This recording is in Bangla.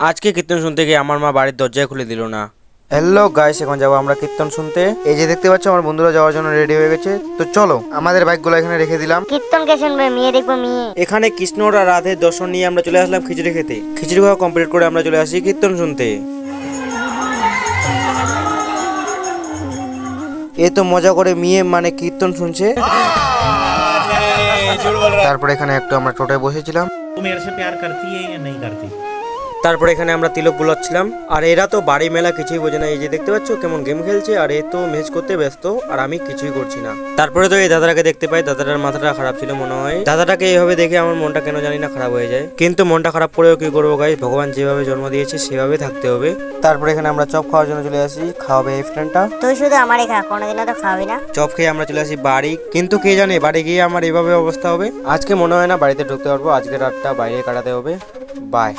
আজকে কীর্তন শুনতে গিয়ে আমার মা বাড়ির দরজায় খুলে দিল না। হ্যালো গাইস, এখন যাবো আমরা কীর্তন শুনতে। এই যে দেখতে পাচ্ছ আমার বন্ধুরা যাওয়ার জন্য রেডি হয়ে গেছে। তো চলো, আমাদের বাইকগুলো এখানে রেখে দিলাম। কীর্তন কে শুনবে? মেয়ে দেখবো মেয়ে। এখানে কৃষ্ণ আর রাধের দর্শন নিয়ে আমরা চলে আসলাম খিচুড়ি খেতে। খিচুড়ি খাওয়া কমপ্লিট করে আমরা চলে আসি কীর্তন শুনতে। এ তো মজা করে মেয়ে মানে কীর্তন শুনছে। তারপরে এখানে একটু আমরা টোটোয় বসেছিলাম। तू मेरे से प्यार करती है या नहीं करती? তারপরে এখানে আমরা তিলক বুলাচ্ছিলাম। আর এরা তো বাড়ি মেলা কিছুই বোঝে না। এই যে দেখতে পাচ্ছ কেমন গেম খেলছে, আর এ তো মেজ করতে ব্যস্ত, আর আমি কিছুই করছি না। তারপরে তো এই দাদাটাকে দেখতে পাই। দাদাটার মাথাটা খারাপ ছিল মনে হয়। দাদাটাকে এইভাবে দেখে আমার মনটা কেন জানি না খারাপ হয়ে যায়। কিন্তু মনটা খারাপ করেও কি করবো গাইস, ভগবান যেভাবে জন্ম দিয়েছে সেভাবে থাকতে হবে। তারপরে এখানে আমরা চপ খাওয়ার জন্য চলে আসি। খাওয়াবে এই ফ্রেন্ডটা। তুই শুধু আমারই খা, কোনোদিনও তো খাওয়াবি না। চপ খেয়ে আমরা চলে আসি বাড়ি। কিন্তু কে জানে বাড়ি গিয়ে আমার এভাবে অবস্থা হবে। আজকে মনে হয় না বাড়িতে ঢুকতে পারবো। আজকে রাতটা বাইরে কাটাতে হবে। বাই।